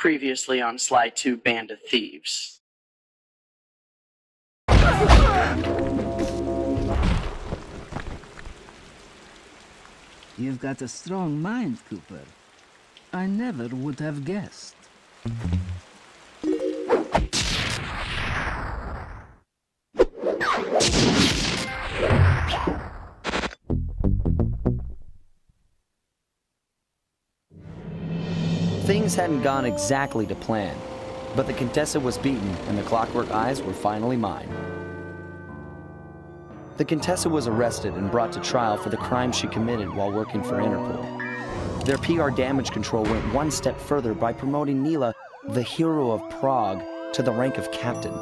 Previously on Sly 2 Band of Thieves. You've got a strong mind, Cooper. I never would have guessed. Things hadn't gone exactly to plan, but the Contessa was beaten and the Clockwork Eyes were finally mine. The Contessa was arrested and brought to trial for the crime she committed while working for Interpol. Their PR damage control went one step further by promoting Nila, the hero of Prague, to the rank of captain.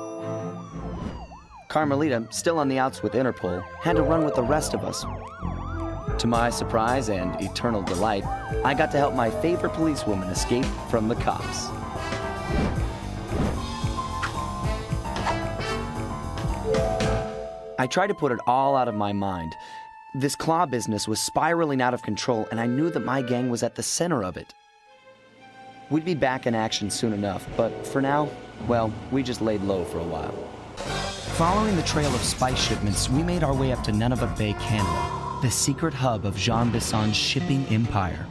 Carmelita, still on the outs with Interpol, had to run with the rest of us. To my surprise and eternal delight, I got to help my favorite policewoman escape from the cops. I tried to put it all out of my mind. This claw business was spiraling out of control, and I knew that my gang was at the center of it. We'd be back in action soon enough, but for now, well, we just laid low for a while. Following the trail of spice shipments, we made our way up to Nunavut Bay, Canada, the secret hub of Jean Bisson's shipping empire.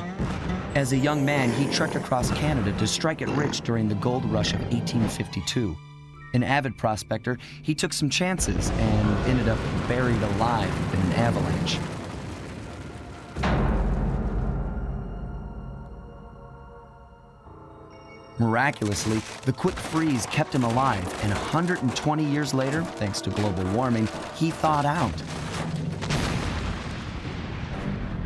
As a young man, he trekked across Canada to strike it rich during the gold rush of 1852. An avid prospector, he took some chances and ended up buried alive in an avalanche. Miraculously, the quick freeze kept him alive, and 120 years later, thanks to global warming, he thawed out.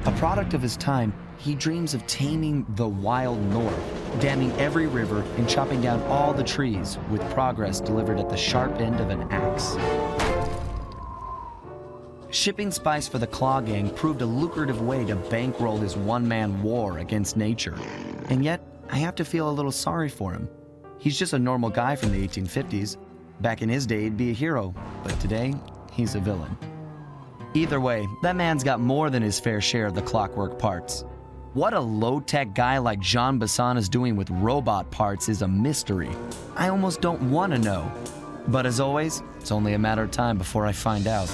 A product of his time, he dreams of taming the wild north, damming every river and chopping down all the trees, with progress delivered at the sharp end of an axe. Shipping spice for the Claw Gang proved a lucrative way to bankroll his one-man war against nature. And yet, I have to feel a little sorry for him. He's just a normal guy from the 1850s. Back in his day, he'd be a hero, but today, he's a villain. Either way, that man's got more than his fair share of the clockwork parts. What a low-tech guy like Jean Bisson is doing with robot parts is a mystery. I almost don't want to know. But as always, it's only a matter of time before I find out.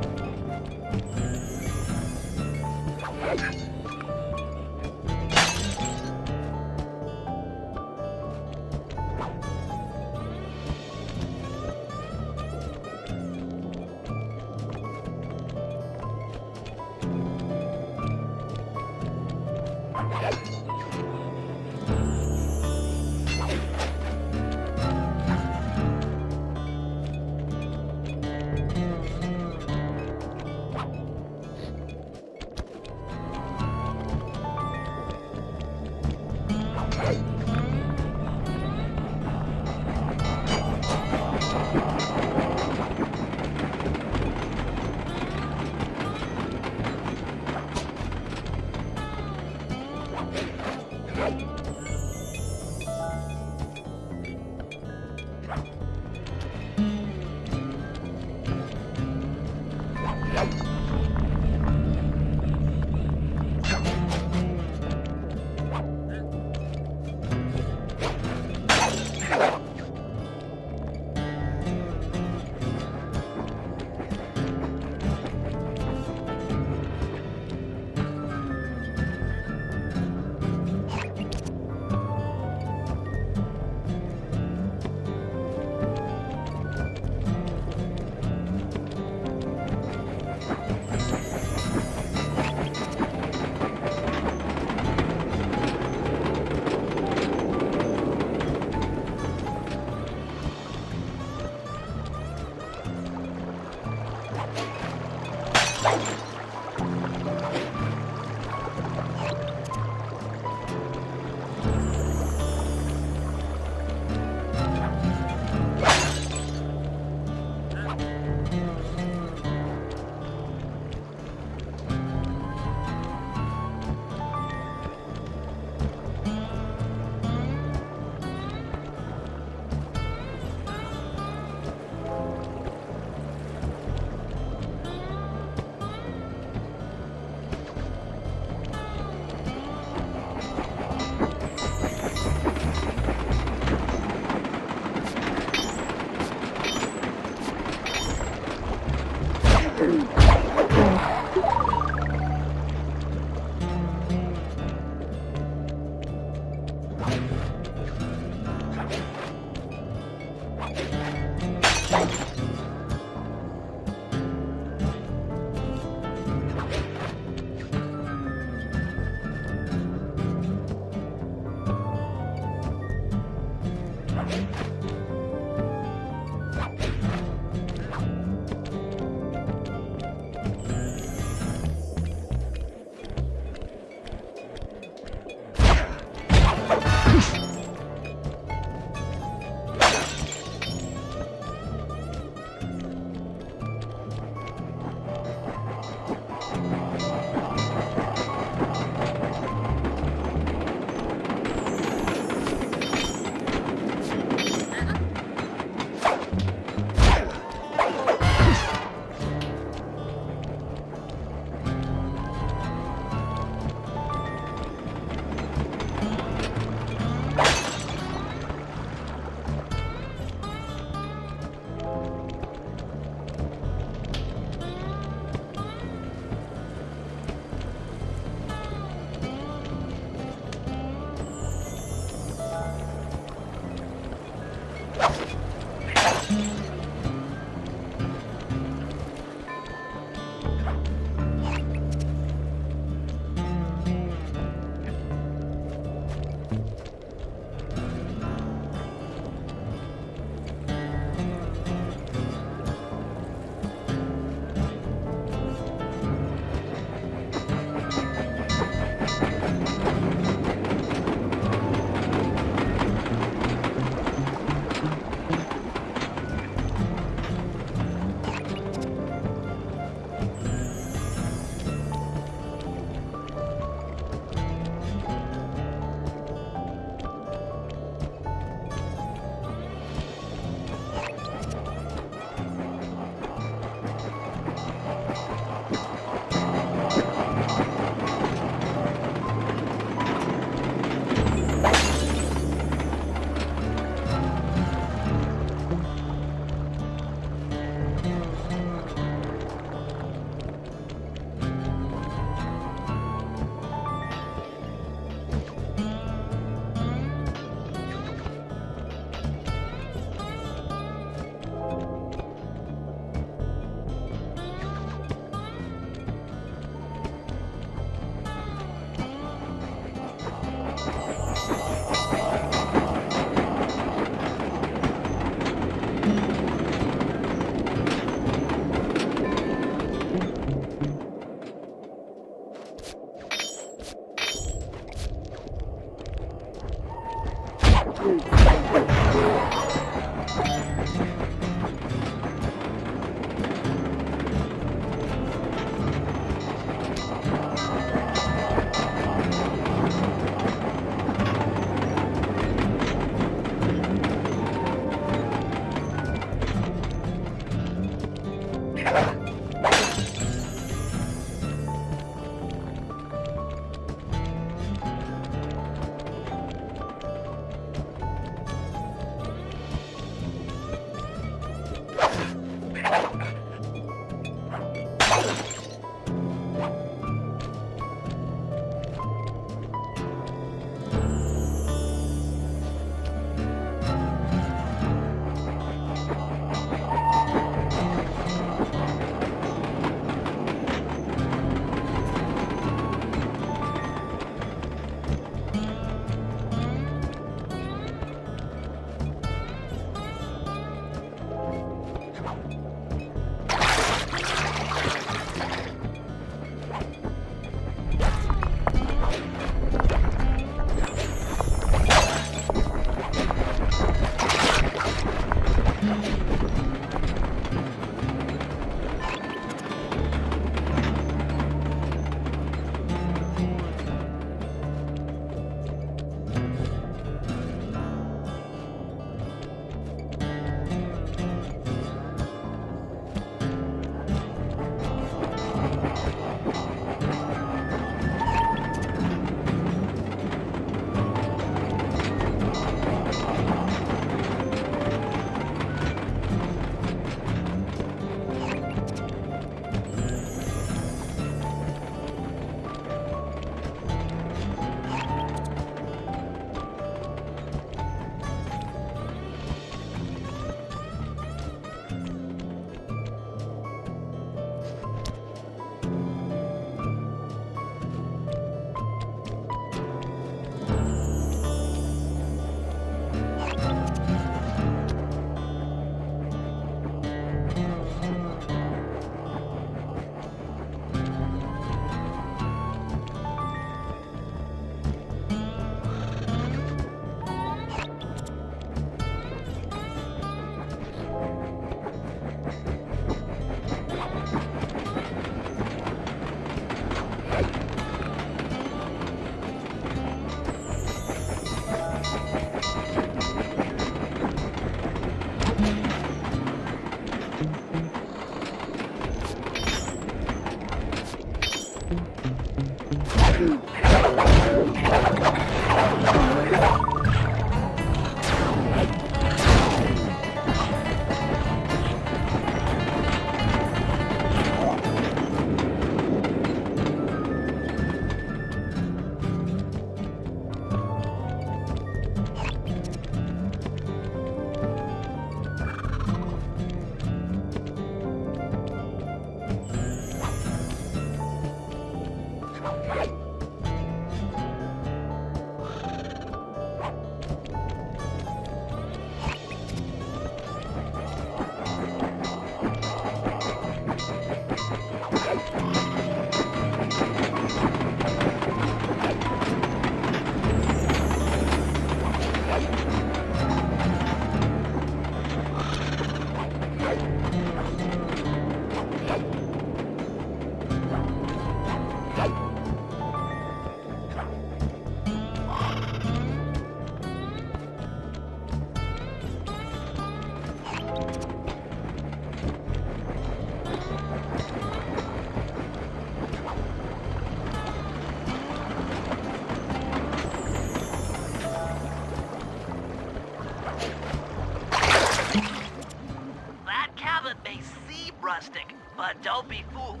rustic, but don't be fooled.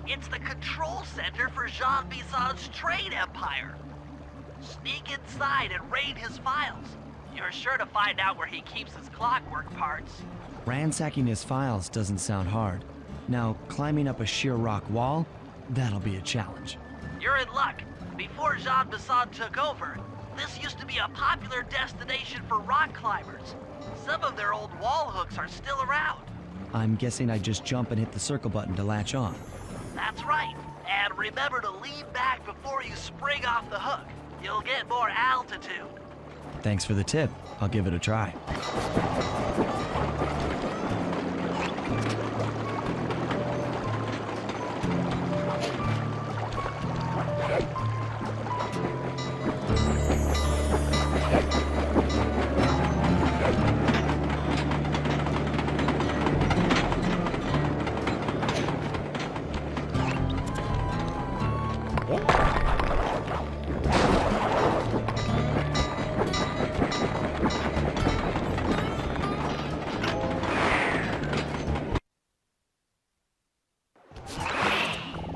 It's the control center for Jean Bison's trade empire. Sneak inside and raid his files. You're sure to find out where he keeps his clockwork parts. Ransacking his files doesn't sound hard. Now, climbing up a sheer rock wall, that'll be a challenge. You're in luck. Before Jean Bison took over, this used to be a popular destination for rock climbers. Some of their old wall hooks are still around. I'm guessing I just jump and hit the circle button to latch on. That's right. And remember to lean back before you spring off the hook. You'll get more altitude. Thanks for the tip. I'll give it a try.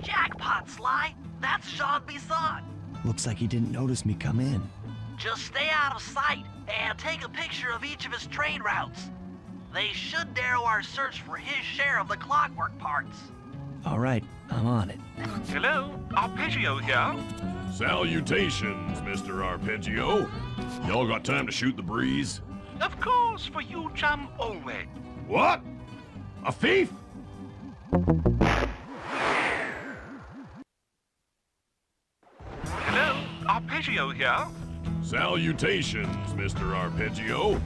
Jackpot, Sly. That's Jean Bison. Looks like he didn't notice me come in. Just stay out of sight and take a picture of each of his trade routes. They should narrow our search for his share of the clockwork parts. All right, I'm on it. Hello, Arpeggio here. Salutations, Mr. Arpeggio. Y'all got time to shoot the breeze? Of course, for you, chum, always. What? A thief? Hello, Arpeggio here. Salutations, Mr. Arpeggio.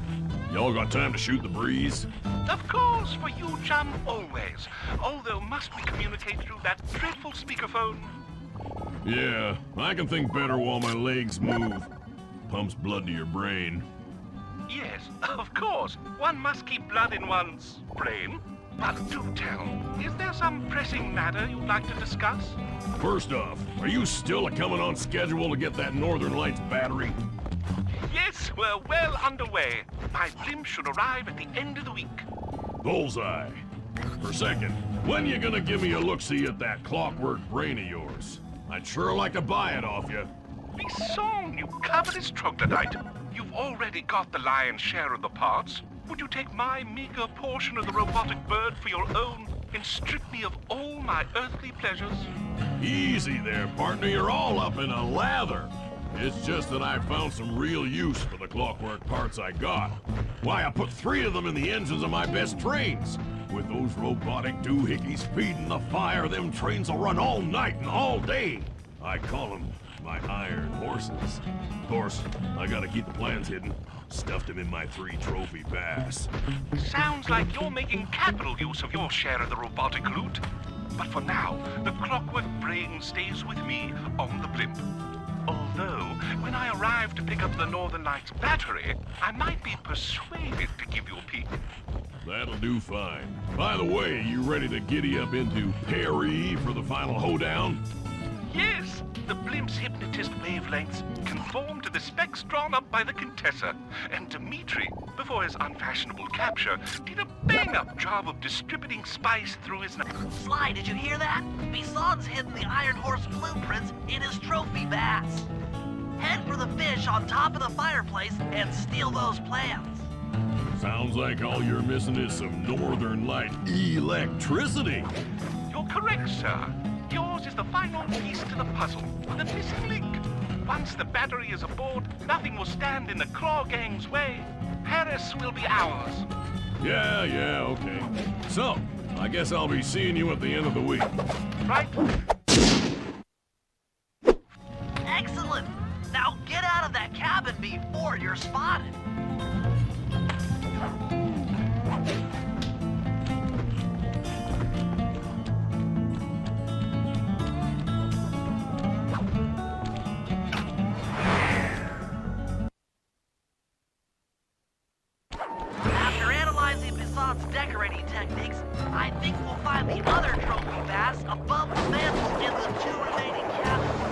Y'all got time to shoot the breeze? Of course, for you, chum, always. Although must we communicate through that dreadful speakerphone? Yeah, I can think better while my legs move. Pumps blood to your brain. Yes, of course. One must keep blood in one's brain. But do tell, is there some pressing matter you'd like to discuss? First off, are you still coming on schedule to get that Northern Lights battery? Yes, we're well underway. My blimp should arrive at the end of the week. Bullseye. For second, when you gonna give me a look-see at that clockwork brain of yours? I'd sure like to buy it off you. Be song, you covetous troglodyte. You've already got the lion's share of the parts. Would you take my meager portion of the robotic bird for your own and strip me of all my earthly pleasures? Easy there, partner. You're all up in a lather. It's just that I found some real use for the clockwork parts I got. Why, I put 3 of them in the engines of my best trains. With those robotic doohickeys feeding the fire, them trains will run all night and all day. I call them my iron horses. Of course, I gotta keep the plans hidden. Stuffed them in my 3 trophy bass. Sounds like you're making capital use of your share of the robotic loot. But for now, the clockwork brain stays with me on the blimp. Although, when I arrive to pick up the Northern Lights battery, I might be persuaded to give you a peek. That'll do fine. By the way, you ready to giddy up into Perry for the final hoedown? Yes, The blimp's hypnotist wavelengths conform to the specs drawn up by the Contessa, and Dmitri, before his unfashionable capture, did a bang-up job of distributing spice through his... Sly, did you hear that? Bison's hidden the Iron Horse blueprints in his trophy vats. Head for the fish on top of the fireplace and steal those plans. Sounds like all you're missing is some Northern Light electricity. You're correct, sir. Yours is the final piece to the puzzle, the missing link. Once the battery is aboard, nothing will stand in the Claw Gang's way. Paris will be ours. Yeah, okay. So, I guess I'll be seeing you at the end of the week. Right? Excellent! Now get out of that cabin before you're spotted. After analyzing Bison's decorating techniques, I think we'll find the other trophy vase above the mantle in the two remaining cabins.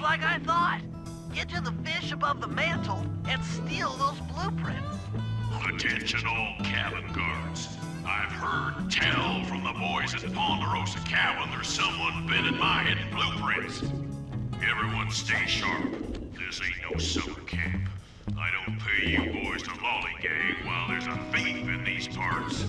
Like I thought. Get to the fish above the mantle and steal those blueprints. Attention all cabin guards. I've heard tell from the boys at Ponderosa Cabin there's someone been in my hidden blueprints. Everyone stay sharp. This ain't no summer camp. I don't pay you boys to lollygag while there's a thief in these parts.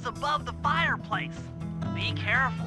above the fireplace. Be careful.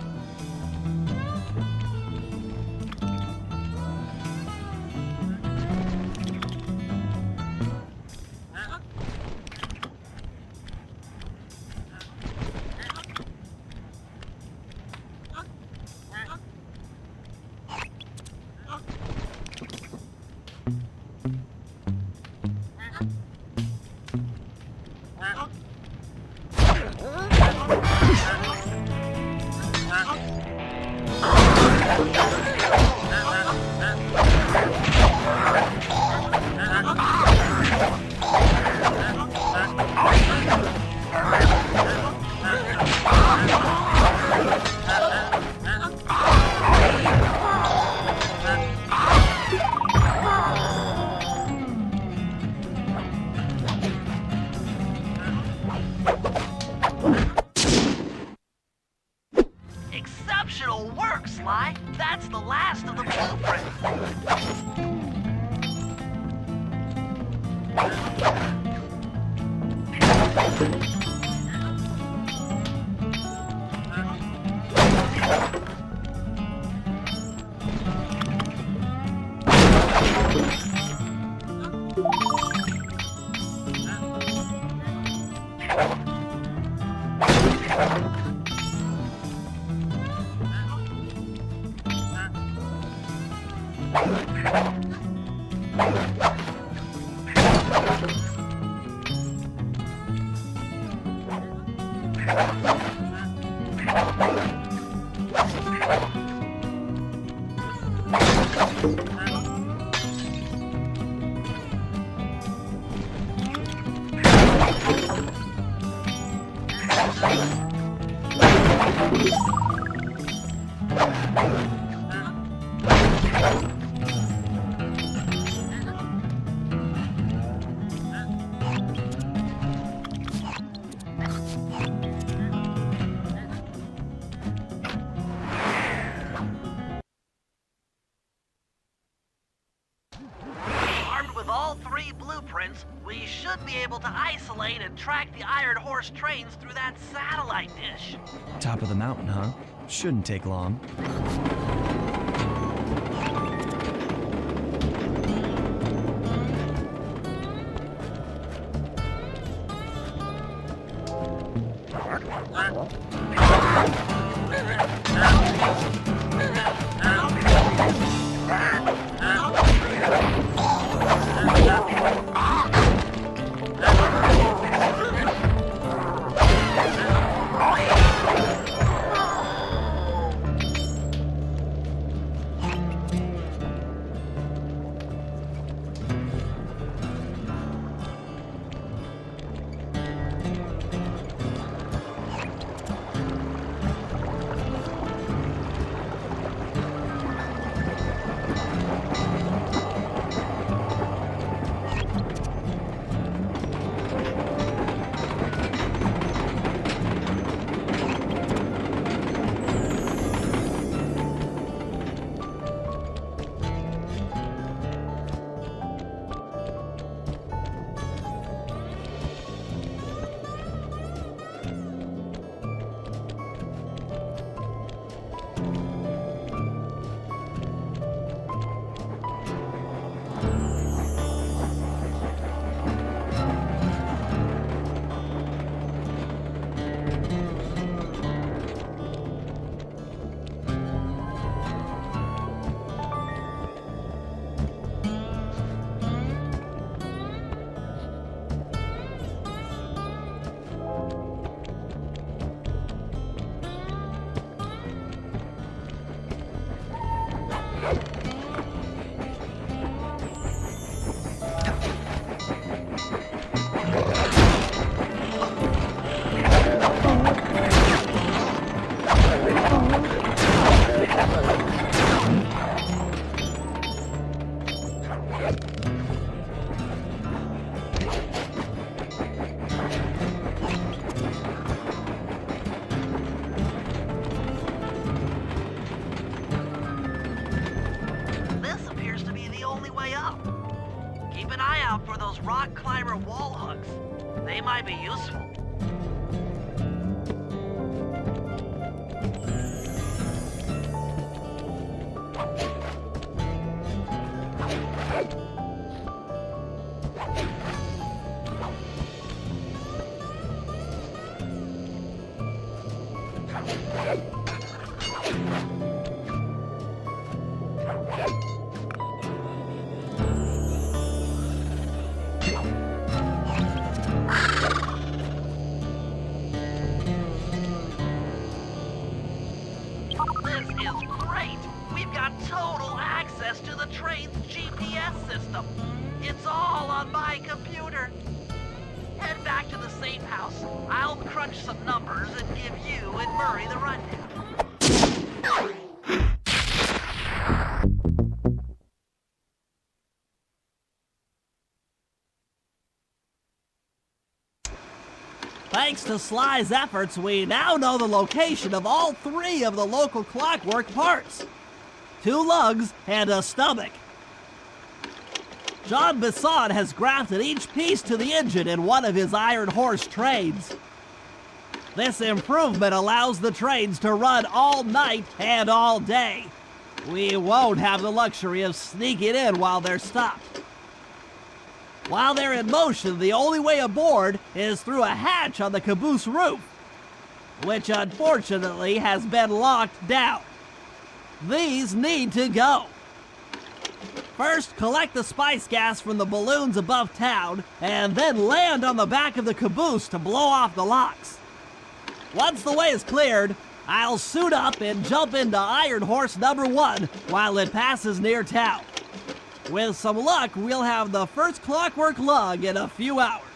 Armed with all 3 blueprints, we should be able to isolate and track the Iron Horse trains through that satellite dish. Top of the mountain, huh? Shouldn't take long. Keep an eye out for those rock climber wall hooks. They might be useful. Total access to the train's GPS system. It's all on my computer. Head back to the safe house. I'll crunch some numbers and give you and Murray the rundown. Thanks to Sly's efforts, we now know the location of all 3 of the local clockwork parts. 2 lugs and a stomach. Jean Bisson has grafted each piece to the engine in one of his Iron Horse trains. This improvement allows the trains to run all night and all day. We won't have the luxury of sneaking in while they're stopped. While they're in motion, the only way aboard is through a hatch on the caboose roof, which unfortunately has been locked down. These need to go. First, collect the spice gas from the balloons above town, and then land on the back of the caboose to blow off the locks. Once the way is cleared, I'll suit up and jump into Iron Horse number 1 while it passes near town. With some luck, we'll have the first clockwork lug in a few hours.